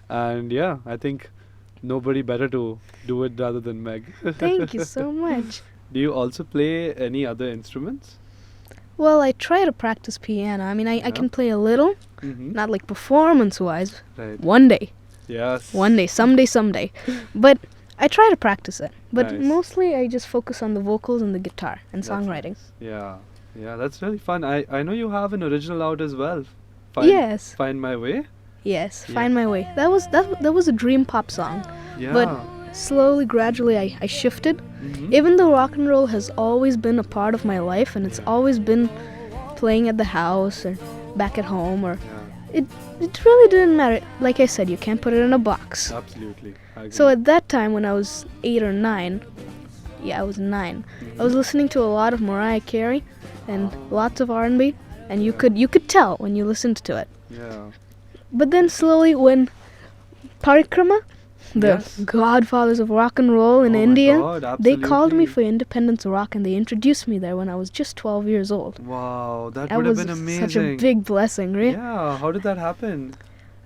and yeah, I think nobody better to do it rather than Meg. Thank you so much. Do you also play any other instruments? Well, I try to practice piano. I mean, I Yeah. can play a little, Mm-hmm. not like performance-wise. Right. One day. Yes. One day, someday. But I try to practice it. But Nice. mostly I just focus on the vocals and the guitar and That's songwriting. nice. Yeah. Yeah, that's really fun. I know you have an original out as well. Find, Yes. Find My Way? Yes, Yeah. Find My Way. That was a dream pop song. Yeah. But slowly, gradually, I shifted. Mhm. Even though rock and roll has always been a part of my life and it's Yeah. always been playing at the house or back at home, or Yeah, it really didn't matter. Like I said, you can't put it in a box. absolutely. I agree. So at that time, when I was 8 or 9, yeah, I was 9. I was listening to a lot of Mariah Carey and lots of R&B, and you could tell when you listened to it. Yeah. But then slowly, when Parikrama, the Yes. godfathers of rock and roll in Oh my India, God, they called me absolutely. for Independence Rock, and they introduced me there when I was just 12 years old. Wow, that That would have was been amazing. such a big blessing, right? Yeah, how did that happen?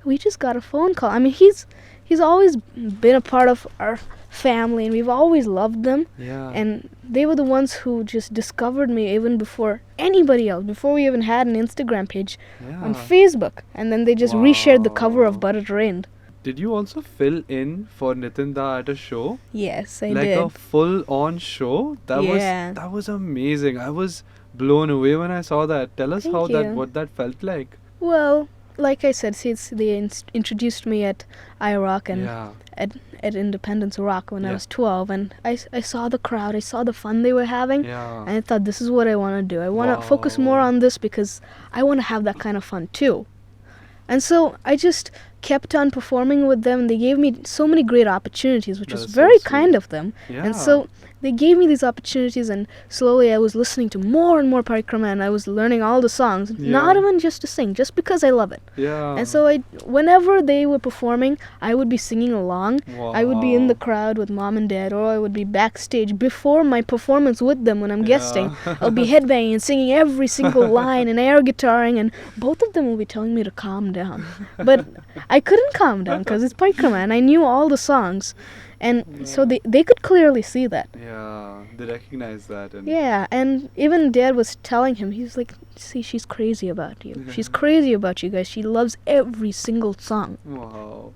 We just got a phone call. I mean, he's always been a part of our family, and we've always loved them. Yeah. And they were the ones who just discovered me even before anybody else, before we even had an Instagram page yeah. on Facebook. And then they just reshared the cover Wow. of But It Rained. Did you also fill in for Nitinda at a show? Yes, I like did. a full-on show? Yeah. That was amazing. I was blown away when I saw that. Tell us Thank how you. what that felt like. Well, like I said, since they introduced me at iRock and Yeah. at Independence Rock when I Yeah. was 12, and I saw the crowd, I saw the fun they were having, Yeah. and I thought, this is what I want to do. I want to focus more Wow. on this because I want to have that kind of fun too. And so I just kept on performing with them. They gave me so many great opportunities, which That was is so very sweet. kind of them. Yeah. And so they gave me these opportunities, and slowly I was listening to more and more Parikrama, and I was learning all the songs, not Yeah. even just to sing, just because I love it. Yeah. And so whenever they were performing, I would be singing along. I would be in the Wow. crowd with mom and dad, or I would be backstage before my performance with them when I'm guesting. Yeah. I'll be headbanging and singing every single line and air guitaring, and both of them will be telling me to calm down. But I couldn't calm down because it's Parikrama and I knew all the songs. And so they could clearly see that. Yeah, they recognize that. And Yeah, and even Dad was telling him, he was like, see, she's crazy about you. She's crazy about you guys. She loves every single song. Wow.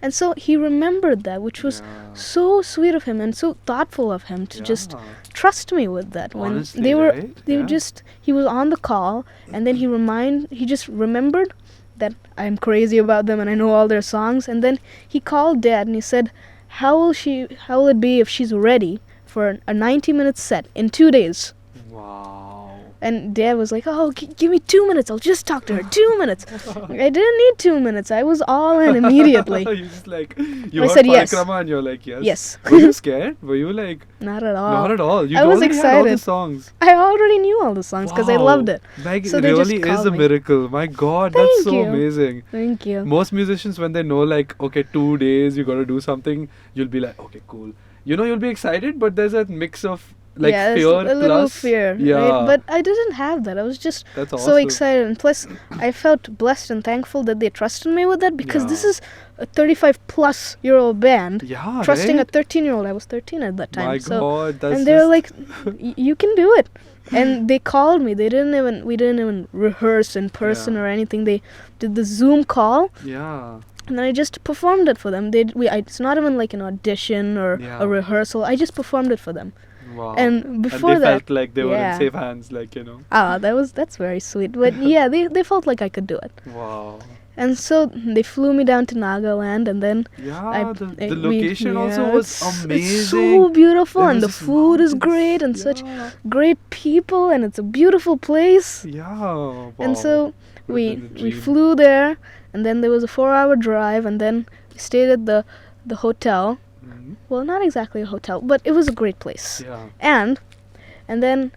And so he remembered that, which was Yeah. so sweet of him and so thoughtful of him to just Yeah. trust me with that. When Honestly, they were right? they Yeah. were just he was on the call, and then he just remembered that I'm crazy about them and I know all their songs, and then he called Dad and he said, how will it be if she's ready for a 90-minute set in 2 days? Wow. And Dad was like, oh, give me 2 minutes. I'll just talk to her. 2 minutes. I didn't need 2 minutes. I was all in immediately. You just like you I heard said yes. Parikrama and you're like yes. Yes. Were you scared? Were you like Not at all. not at all? You I was already had all the excited. songs. I already knew all the songs because I Wow. loved it. Meg, So it they just really is called a me. miracle. My God, Thank that's so you. amazing. Thank you. Most musicians, when they know like, okay, 2 days you got to do something, you'll be like, okay, cool. You know, you'll be excited, but there's a mix of like yeah, there's fear a little plus fear. yeah. Right? But I didn't have that. I was just That's so awesome. excited, and plus I felt blessed and thankful that they trusted me with that, because this Yeah. is a 35-plus-year-old band Yeah, trusting right? a 13-year-old. I was 13 at that time. My so God, that's and they're just- like, you can do it. And they called me. We didn't even rehearse in person Yeah. or anything. They did the Zoom call, yeah. and then I just performed it for them. It's not even like an audition or Yeah. a rehearsal. I just performed it for them. Wow. And before they that, felt like they were in yeah. safe hands, like, you know. that's very sweet. But yeah, they felt like I could do it. Wow. And so they flew me down to Nagaland, and then Yeah, the we- location also yeah, was it's amazing. so beautiful, There and the was this food is mountains. great, and such Yeah. great people, and it's a beautiful place. Yeah. Wow. And so Would've we been a we dream. flew there, and then there was a 4-hour drive, and then we stayed at the hotel. Mhm. Well, not exactly a hotel, but it was a great place. Yeah. And then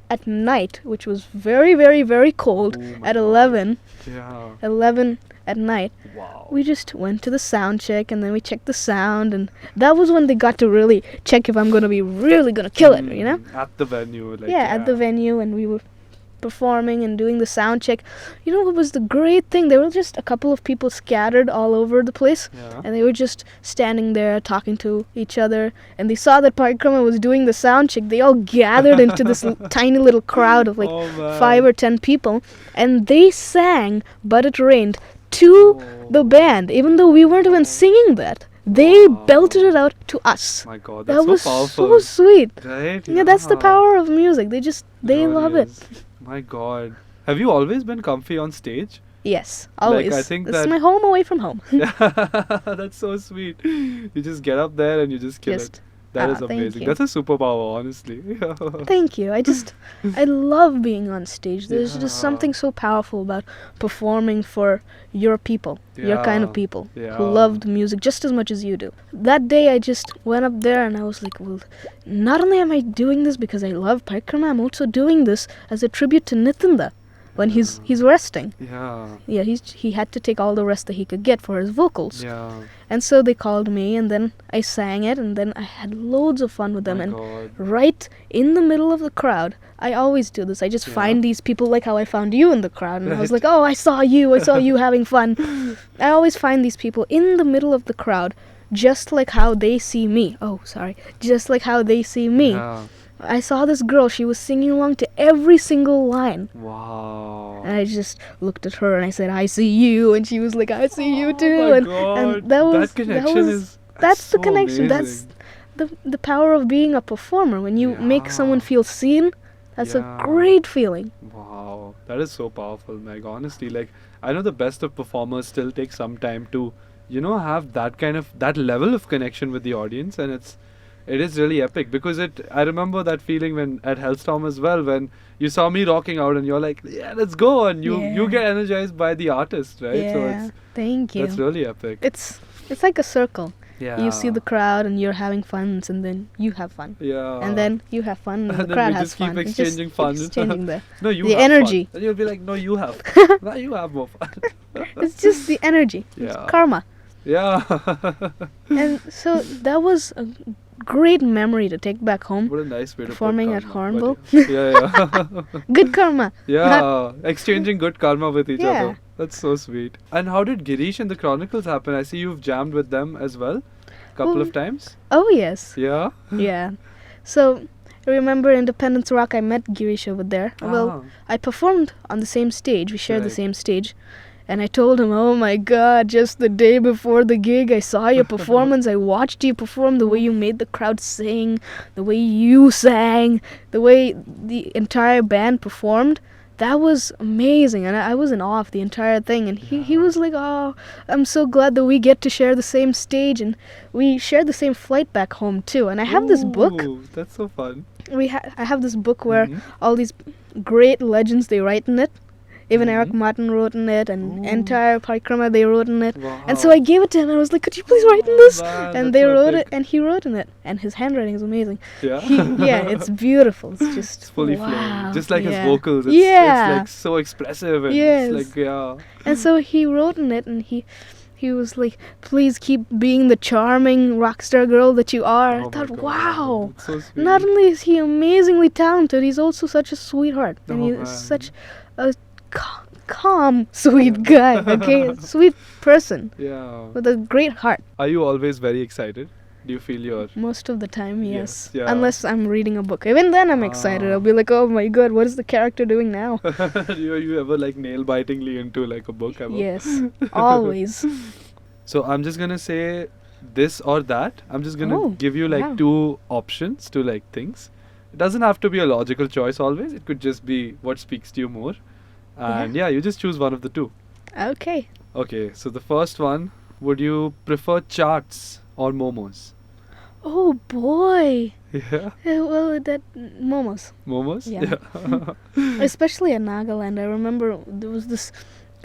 at night, which was very, very, very cold, Oh my at God. 11 at night, Wow. we just went to the sound check, and then we checked the sound, and that was when they got to really check if I'm gonna be really gonna kill it, you know? At the venue, like At the venue, and we were performing and doing the sound check, you know what was the great thing? There were just a couple of people scattered all over the place, Yeah. and they were just standing there talking to each other, and they saw that Parikrama was doing the sound check. They all gathered into this tiny little crowd of like Oh, man. 5 or 10 people, and they sang But It Rained to the band, even though we weren't even singing that. They Wow. belted it out to us. My God, That that's was so so powerful. sweet. Right? Yeah, that's the power of music. They really love it. is. My God. Have you always been comfy on stage? Yes, always. I think this that- is my home away from home. Yeah, that's so sweet. You just get up there and you just kill it. That is thank amazing. you. That's a superpower, honestly. Thank you. I love being on stage. There's just Yeah. something so powerful about performing for your people, your kind of Yeah, people who yeah. love the music just as much as you do. That day I just went up there and I was like, well, not only am I doing this because I love Parikrama, I'm also doing this as a tribute to Nitinda when he's resting. Yeah. Yeah, he had to take all the rest that he could get for his vocals. Yeah. And so they called me, and then I sang it, and then I had loads of fun with them. My And God. right in the middle of the crowd, I always do this. I just Yeah. find these people, like how I found you in the crowd, and I was Right. like, oh, I saw you having fun. I always find these people in the middle of the crowd, just like how they see me. Oh, sorry. Just like how they see me. Yeah. I saw this girl, she was singing along to every single line. Wow. And I just looked at her and I said, I see you. And she was like, I see you too. Oh my and, God. and that was connection is is that's the so connection. amazing. That's the power of being a performer. When you make someone Yeah. feel seen, that's Yeah. a great feeling. Wow, that is so powerful, Meg. Honestly, like, I know the best of performers still take some time to, have that level of connection with the audience, and it is really epic because I remember that feeling when at Hellstorm as well, when you saw me rocking out and you're like, yeah, let's go, and you Yeah. get energized by the artist, right? So Yeah, thank you. that's really epic. It's like a circle. Yeah. You see the crowd and you're having fun, and then you have fun. Yeah. And then you have fun, and And the then crowd we has just keep fun. It's exchanging fun. Exchanging the no, you the have energy. Fun. And you'll be like, no, you have. Now you have more fun. It's just the energy. It's Yeah. karma. Yeah. And so that was a great memory to take back home. What a nice way to Performing put at karma, Hornbill. but yeah. Good karma. Yeah, exchanging good karma with each Yeah. other. That's so sweet. And how did Girish and the Chronicles happen? I see you've jammed with them as well, couple Well- of times. Oh yes. Yeah. Yeah. So I remember Independence Rock, I met Girish over there. Well, Ah, I performed on the same stage. We shared the Right. same stage. And I told him, oh my god, just the day before the gig, I saw your performance. I watched you perform, the way you made the crowd sing, the way you sang, the way the entire band performed. That was amazing. And I was in awe of the entire thing. And he Yeah. was like, oh, I'm so glad that we get to share the same stage. And we shared the same flight back home, too. And I have this book. ooh, That's so fun. I have this book where Mhm. all these great legends, they write in it. Even Eric Mhm. Martin wrote in it, and Ooh. entire Parikrama, they wrote in it. Wow. And so I gave it to him, and I was like, could you please write in this? Man, And that's they so wrote epic. it, and he wrote in it. And his handwriting is amazing. Yeah. Yeah, it's beautiful. It's just It's fully wow. flowing. Just like yeah. his vocals. It's Yeah. like so expressive. And Yes. It's like, yeah. And so he wrote in it, and he was like, please keep being the charming rock star girl that you are. Oh I my thought, God, wow. that's so sweet. Not only is he amazingly talented, he's also such a sweetheart. And Oh, he's man. such a calm, sweet guy, okay? Sweet person Yeah. with a great heart. Are you always very excited? Do you feel you're... Most of the time, yes. Yes, yeah. Unless I'm reading a book. Even then, I'm excited. Ah. I'll be like, oh my god, what is the character doing now? you ever like nail-bitingly into like a book ever? Yes, always. So I'm just gonna say this or that. I'm just gonna Oh, give you like wow. two options to like things. It doesn't have to be a logical choice always. It could just be what speaks to you more. And yeah, you just choose one of the two. Okay. Okay, so the first one, would you prefer charts or momos? Oh boy. Yeah, Well, that momos. momos? Yeah. Especially in Nagaland. I remember there was this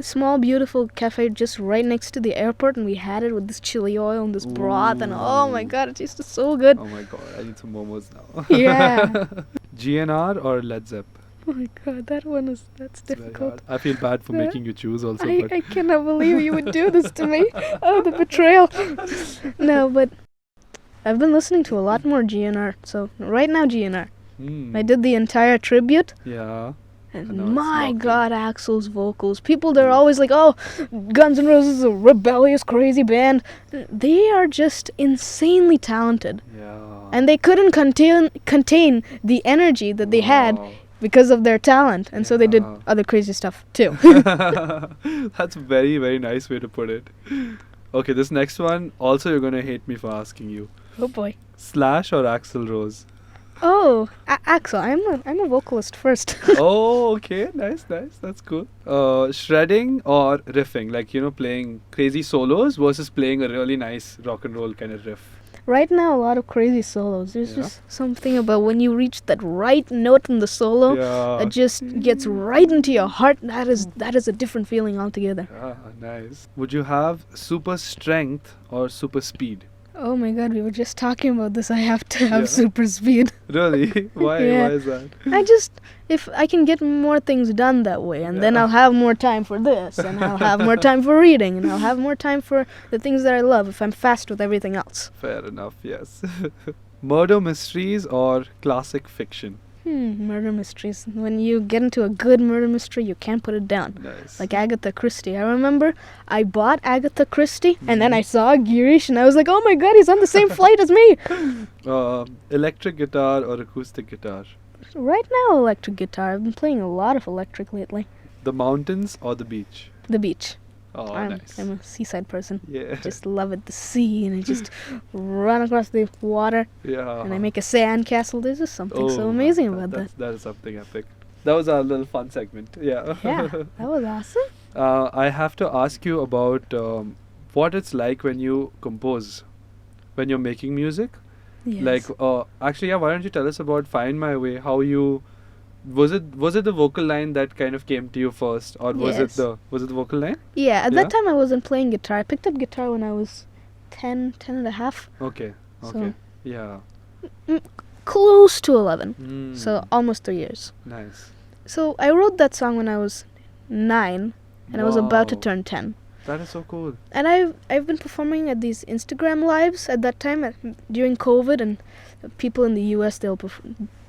small, beautiful cafe just right next to the airport, and we had it with this chili oil and this broth, and oh my Ooh. god, it tasted so good. Oh my god, I need some momos now. Yeah. GNR or Led Zepp? Oh my god, that's It's very difficult. hard. I feel bad for Yeah. making you choose also, I but cannot believe you would do this to me. Oh, the betrayal. No, but I've been listening to a lot more GNR. So right now GNR. Hmm. I did the entire tribute, Yeah. And know, it's my locked in. God, Axl's vocals. People, they're always like, oh, Guns N' Roses is a rebellious, crazy band. They are just insanely talented. Yeah. And they couldn't contain the energy that they had Wow. because of their talent. And so they did Yeah. other crazy stuff too. That's a very, very nice way to put it. Okay, this next one, also you're going to hate me for asking you. Oh boy. Slash or Axl Rose? Oh, Axl, I'm a vocalist first. Oh, okay. Nice. That's cool. Shredding or riffing? Like, playing crazy solos versus playing a really nice rock and roll kind of riff. Right now, a lot of crazy solos. There's Yeah. just something about when you reach that right note in the solo Yeah. that just gets right into your heart. That is a different feeling altogether. Ah, nice. Would you have super strength or super speed? Oh my God, we were just talking about this. I have to have Yeah. super speed. Really? Why? Yeah. Why is that? If I can get more things done that way, and then Yeah. I'll have more time for this, and I'll have more time for reading, and I'll have more time for the things that I love if I'm fast with everything else. Fair enough, yes. Murder mysteries or classic fiction? Murder mysteries. When you get into a good murder mystery, you can't put it down. Nice. Like Agatha Christie. I remember I bought Agatha Christie, and then I saw Girish, and I was like, oh my God, he's on the same flight as me. Electric guitar or acoustic guitar? Right now, electric guitar. I've been playing a lot of electric lately. The mountains or the beach? The beach. Oh, I'm nice. a seaside person. Yeah. Just love it, the sea, and I just run across the water, Yeah. and I make a sand castle. There's just something so amazing about that. That is something epic. That was our little fun segment. Yeah. Yeah, that was awesome. I have to ask you about what it's like when you compose, when you're making music. Yes. Like, actually, yeah. Why don't you tell us about "Find My Way"? How you was it the vocal line that kind of came to you first, or was Yes. it the vocal line? Yeah, at Yeah? that time I wasn't playing guitar. I picked up guitar when I was 10 and a half. Okay. So- Yeah. Close to 11. Mm. So almost 3 years. Nice. So I wrote that song when I was 9, and I was about to Wow. turn 10. That is so cool. And I've been performing at these Instagram lives at that time during COVID, and people in the US, they'll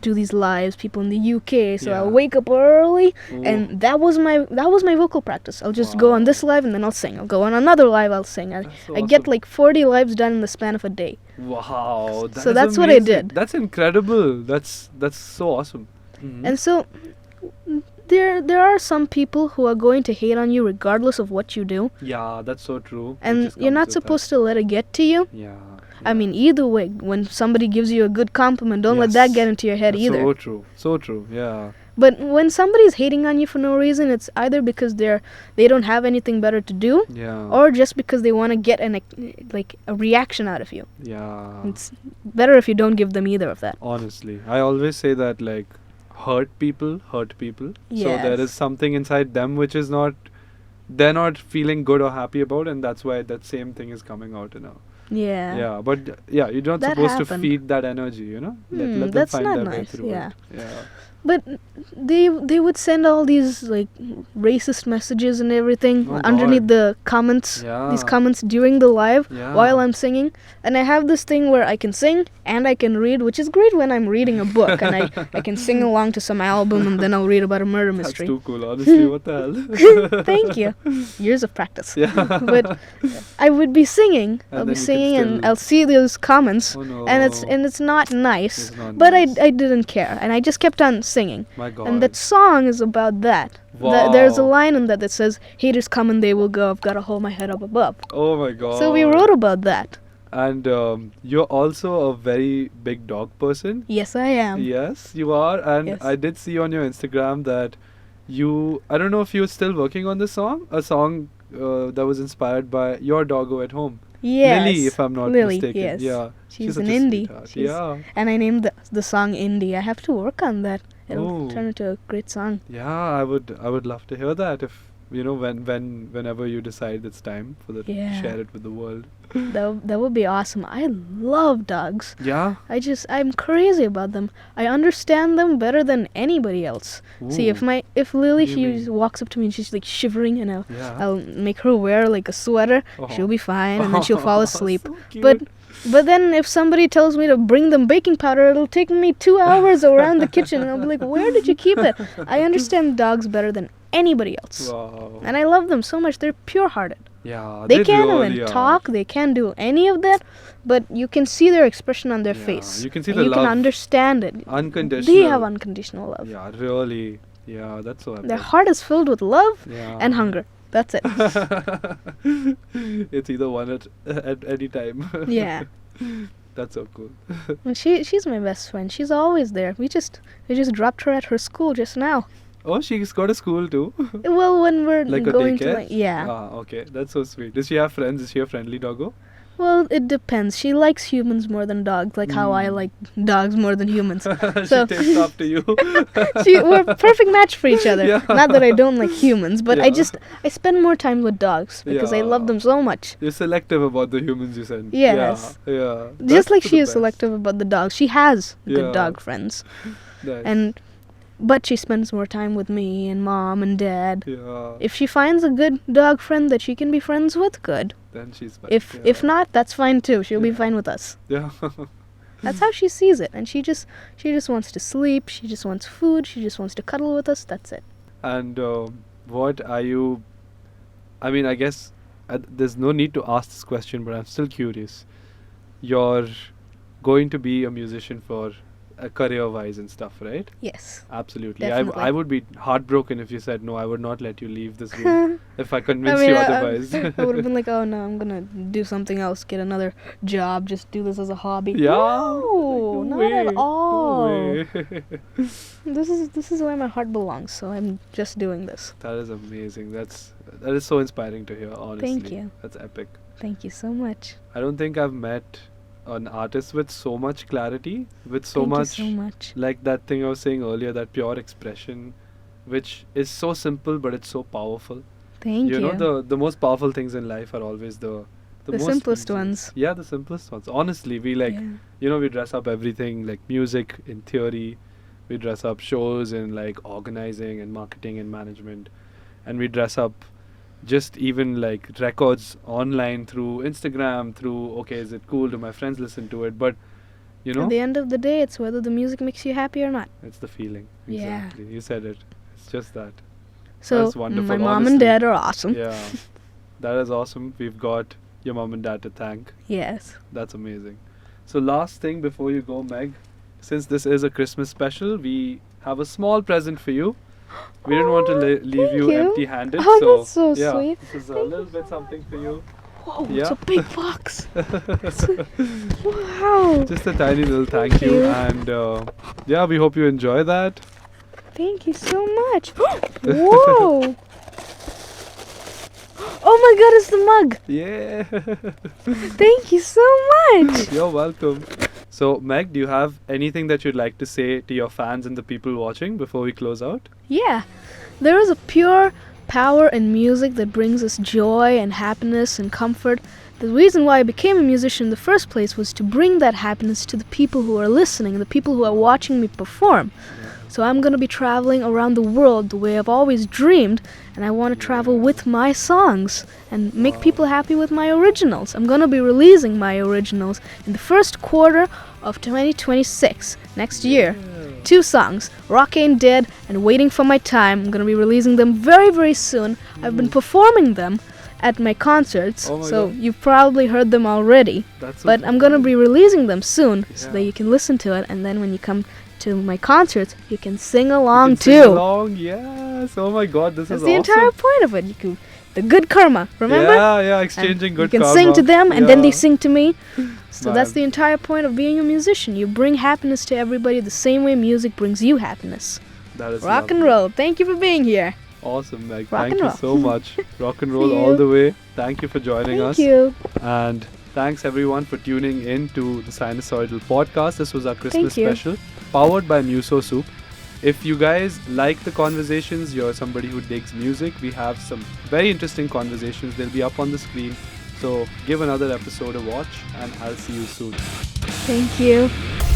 do these lives. People in the UK, so Yeah. I'll wake up early, Ooh. and that was my vocal practice. I'll just go on Wow. this live and then I'll sing. I'll go on another live, I'll sing. That's so I get awesome. like 40 lives done in the span of a day. Wow. So is that's what I amazing. did. That's incredible. That's so awesome. Mhm. And so there are some people who are going to hate on you regardless of what you do, Yeah, that's so true. It and just you're comes not with supposed to let it get to you. that. Yeah. I mean, either way, when somebody gives you a good compliment, don't let Yes. that get into your head That's either. So true. So true. Yeah. But when somebody's hating on you for no reason, it's either because they don't have anything better to do, Yeah. or just because they want to get a reaction out of you. Yeah. It's better if you don't give them either of that. Honestly, I always say that, like, hurt people. So there is Yes. something inside them which is they're not feeling good or happy about, and that's why that same thing is coming out, Yeah. Yeah, but yeah, you're not That supposed to happened. feed that energy, Let them that's find not their way nice, through yeah. it. Yeah. But they would send all these like racist messages and everything Oh, underneath God. the comments. Yeah. These comments during the live Yeah. while I'm singing, and I have this thing where I can sing and I can read, which is great when I'm reading a book and I can sing along to some album and then I'll read about a murder That's mystery. too cool, honestly. What the hell? Thank you. Years of practice. Yeah. But I would be singing. And I'll then be you could singing and still- I'll see those comments, Oh no. and it's not nice. It's not But nice. I didn't care, and I just kept on singing. My God. And that song is about that. There's a Wow. line in that says, haters come and they will go, I've got to hold my head up above. Oh my God. So we wrote about that. And you're also a very big dog person. Yes, I am. Yes, you are. And Yes. I did see on your Instagram that I don't know if you're still working on this song, a song that was inspired by your doggo at home. Yes. Lily, if I'm not Lily, mistaken. yes. Yeah. She's such an a indie. sweetheart. She's- Yeah. And I named the song Indie. I have to work on that. It'll Oh. turn into a great song. Yeah, I would love to hear that if whenever you decide it's time for the Yeah. share it with the world. That would be awesome. I love dogs. Yeah. I'm crazy about them. I understand them better than anybody else. See, if Ooh. if Lily, What do you she mean? walks up to me and she's like shivering, and Yeah. I'll make her wear like a sweater. Oh. She'll be fine, and then she'll fall asleep. So cute. But But then if somebody tells me to bring them baking powder, it'll take me 2 hours around the kitchen, and I'll be like, where did you keep it? I understand dogs better than anybody else. Wow. And I love them so much. They're pure-hearted. Yeah, They can't really even are. talk. They can't do any of that. But you can see their expression on their Yeah, face. you can see and the you love. can understand it. Unconditional. They have unconditional love. Yeah, really. Yeah, that's so epic. Their heart is filled with love Yeah. and hunger. That's it. It's either one at any time. Yeah. That's so cool. And she's my best friend. She's always there. We just dropped her at her school just now. Oh, she's got a school too. Well, when we're Like a going to daycare? yeah. Ah, okay. That's so sweet. Does she have friends? Is she a friendly doggo? Well, it depends. She likes humans more than dogs, like how I like dogs more than humans. She So- takes after you. We're a perfect match for each other. Yeah. Not that I don't like humans, but Yeah. I spend more time with dogs because I love Yeah. them so much. You're selective about the humans you send. Yes. Yeah. Yeah. Just That's like for she the is best. selective about the dogs. She has Yeah. good dog friends. Nice. But she spends more time with me and mom and dad. Yeah. If she finds a good dog friend that she can be friends with, good. Then she's fine. If not, that's fine too. She'll be Yeah. fine with us. Yeah. That's how she sees it. And she just wants to sleep. She just wants food. She just wants to cuddle with us. That's it. And what are you? I mean, I guess there's no need to ask this question, but I'm still curious. You're going to be a musician for career-wise and stuff, right? Yes. Absolutely. Definitely. I would be heartbroken if you said no. I would not let you leave this room if I convinced you I otherwise. would have been like, oh no, I'm gonna do something else, get another job, just do this as a hobby. Yeah. No, Like, no not way, at all. No way. This is where my heart belongs, so I'm just doing this. That is amazing. That is so inspiring to hear. Honestly, Thank you. That's epic. Thank you so much. I don't think I've met an artist with so much clarity, with so Thank much, you so much. like that thing I was saying earlier, that pure expression, which is so simple but it's so powerful. Thank you. You know, the most powerful things in life are always the most simplest easy. ones. Yeah, the simplest ones. Honestly, we like, Yeah. you know, we dress up everything like music in theory. We dress up shows in like organizing and marketing and management, and we dress up just even like records online through Instagram, through, okay, is it cool, do my friends listen to it, but you know, At the end of the day, it's whether the music makes you happy or not. it's the feeling. Yeah. Exactly. You said it. It's just that. So That's wonderful, my mom honestly. and dad are awesome. Yeah. That is awesome. We've got your mom and dad to thank. Yes. That's amazing. So last thing before you go, Meg, since this is a Christmas special, we have a small present for you. We didn't want to leave thank you you. empty-handed. Oh, so that's so yeah, sweet. This is a Thank little you bit so something for you. Whoa, Yeah. it's a big box. Wow. Just a tiny little thank you. you. And yeah, we hope you enjoy that. Thank you so much. Whoa. Oh my god, it's the mug. Yeah. Thank you so much. You're welcome. So, Meg, do you have anything that you'd like to say to your fans and the people watching before we close out? Yeah. There is a pure power in music that brings us joy and happiness and comfort. The reason why I became a musician in the first place was to bring that happiness to the people who are listening, the people who are watching me perform. So I'm going to be traveling around the world the way I've always dreamed, and I want to travel with my songs and make people happy with my originals. I'm going to be releasing my originals in the first quarter of 2026, next year. 2 songs, Rock Ain't Dead and Waiting for My Time. I'm going to be releasing them very, very soon. I've been performing them at my concerts, Oh my so God. you've probably heard them already. That's so But I'm going to be releasing them soon so Yeah. that you can listen to it, and then when you come to my concerts, you can sing along You can too. sing along, yes. Oh my God, this That's is the awesome. entire point of it. You can, the good karma, remember? Yeah, And exchanging good you can karma. sing to them, and then they Yeah. sing to me. So that's Man. the entire point of being a musician. You bring happiness to everybody the same way music brings you happiness. That is Rock and lovely. roll. Thank you for being here. Awesome, Meg. Rock Thank and you roll. so much. Rock and roll See all you. the way. Thank you for joining us. Thank you. And thanks everyone for tuning in to the Sinusoidal podcast. This was our Christmas Thank you. special, powered by Muso Soup. If you guys like the conversations, you're somebody who digs music, we have some very interesting conversations. They'll be up on the screen. So give another episode a watch, and I'll see you soon. Thank you.